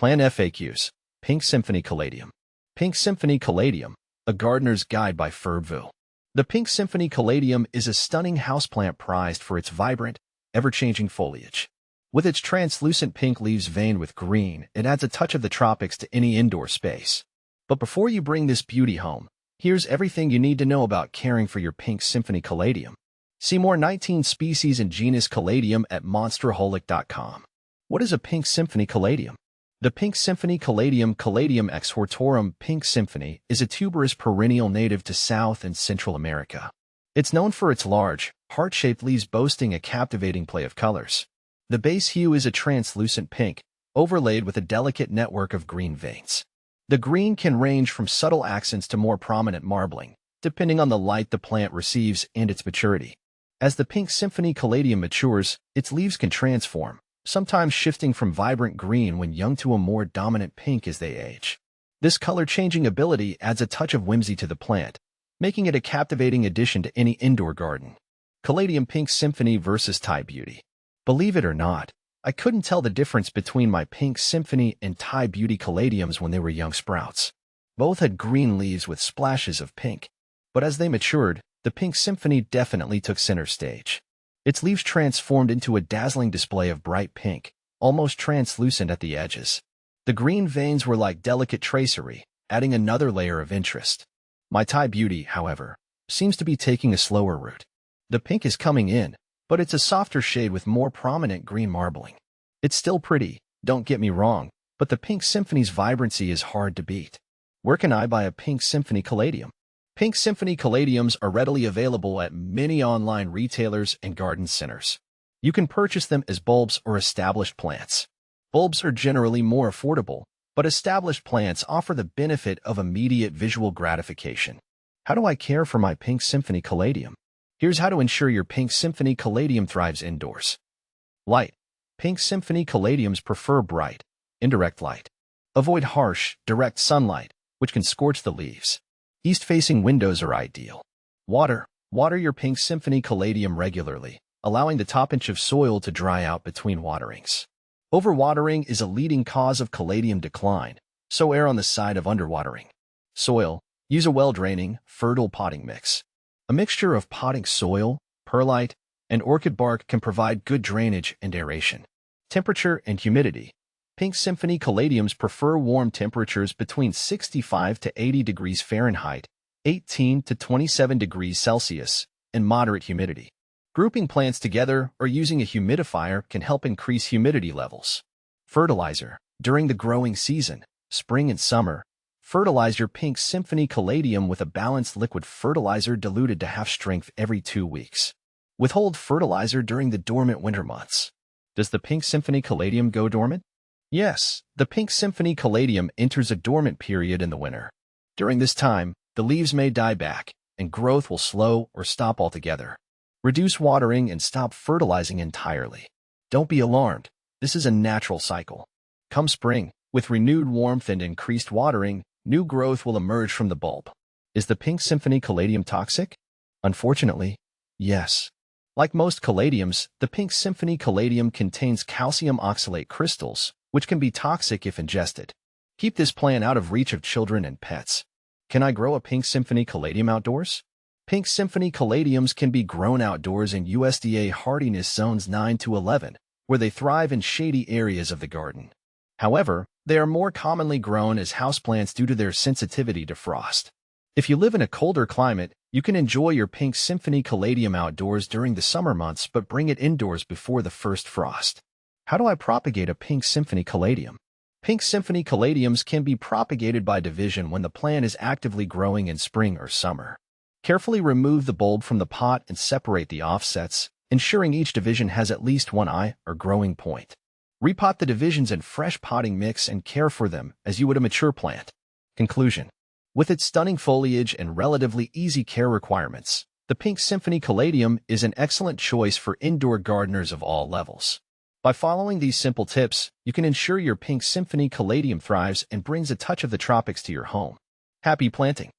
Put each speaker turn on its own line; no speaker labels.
Plant FAQs. Pink Symphony Caladium. Pink Symphony Caladium, a gardener's guide by Ferville. The Pink Symphony Caladium is a stunning houseplant prized for its vibrant, ever-changing foliage. With its translucent pink leaves veined with green, it adds a touch of the tropics to any indoor space. But before you bring this beauty home, here's everything you need to know about caring for your Pink Symphony Caladium. See more 19 species and genus Caladium at monsterholic.com. What is a Pink Symphony Caladium? The Pink Symphony Caladium, Caladium exhortorum pink symphony, is a tuberous perennial native to South and Central America. It's known for its large, heart-shaped leaves boasting a captivating play of colors. The base hue is a translucent pink, overlaid with a delicate network of green veins. The green can range from subtle accents to more prominent marbling, depending on the light the plant receives and its maturity. As the Pink Symphony Caladium matures, its leaves can transform, sometimes shifting from vibrant green when young to a more dominant pink as they age. This color-changing ability adds a touch of whimsy to the plant, making it a captivating addition to any indoor garden. Caladium Pink Symphony versus Thai Beauty. Believe it or not, I couldn't tell the difference between my Pink Symphony and Thai Beauty caladiums when they were young sprouts. Both had green leaves with splashes of pink, but as they matured, the Pink Symphony definitely took center stage. Its leaves transformed into a dazzling display of bright pink, almost translucent at the edges. The green veins were like delicate tracery, adding another layer of interest. My Thai Beauty, however, seems to be taking a slower route. The pink is coming in, but it's a softer shade with more prominent green marbling. It's still pretty, don't get me wrong, but the Pink Symphony's vibrancy is hard to beat. Where can I buy a Pink Symphony Caladium? Pink Symphony Caladiums are readily available at many online retailers and garden centers. You can purchase them as bulbs or established plants. Bulbs are generally more affordable, but established plants offer the benefit of immediate visual gratification. How do I care for my Pink Symphony Caladium? Here's how to ensure your Pink Symphony Caladium thrives indoors. Light. Pink Symphony Caladiums prefer bright, indirect light. Avoid harsh, direct sunlight, which can scorch the leaves. East-facing windows are ideal. Water. Water your Pink Symphony Caladium regularly, allowing the top inch of soil to dry out between waterings. Overwatering is a leading cause of caladium decline, so err on the side of underwatering. Soil. Use a well-draining, fertile potting mix. A mixture of potting soil, perlite, and orchid bark can provide good drainage and aeration. Temperature and humidity. Pink Symphony Caladiums prefer warm temperatures between 65 to 80 degrees Fahrenheit, 18 to 27 degrees Celsius, and moderate humidity. Grouping plants together or using a humidifier can help increase humidity levels. Fertilizer. During the growing season, spring and summer, fertilize your Pink Symphony Caladium with a balanced liquid fertilizer diluted to half strength every 2 weeks. Withhold fertilizer during the dormant winter months. Does the Pink Symphony Caladium go dormant? Yes, the Pink Symphony Caladium enters a dormant period in the winter. During this time, the leaves may die back, and growth will slow or stop altogether. Reduce watering and stop fertilizing entirely. Don't be alarmed, this is a natural cycle. Come spring, with renewed warmth and increased watering, new growth will emerge from the bulb. Is the Pink Symphony Caladium toxic? Unfortunately, yes. Like most caladiums, the Pink Symphony Caladium contains calcium oxalate crystals, which can be toxic if ingested. Keep this plant out of reach of children and pets. Can I grow a Pink Symphony Caladium outdoors? Pink Symphony Caladiums can be grown outdoors in USDA hardiness zones 9 to 11, where they thrive in shady areas of the garden. However, they are more commonly grown as houseplants due to their sensitivity to frost. If you live in a colder climate, you can enjoy your Pink Symphony Caladium outdoors during the summer months but bring it indoors before the first frost. How do I propagate a Pink Symphony Caladium? Pink Symphony Caladiums can be propagated by division when the plant is actively growing in spring or summer. Carefully remove the bulb from the pot and separate the offsets, ensuring each division has at least one eye or growing point. Repot the divisions in fresh potting mix and care for them as you would a mature plant. Conclusion. With its stunning foliage and relatively easy care requirements, the Pink Symphony Caladium is an excellent choice for indoor gardeners of all levels. By following these simple tips, you can ensure your Pink Symphony Caladium thrives and brings a touch of the tropics to your home. Happy planting!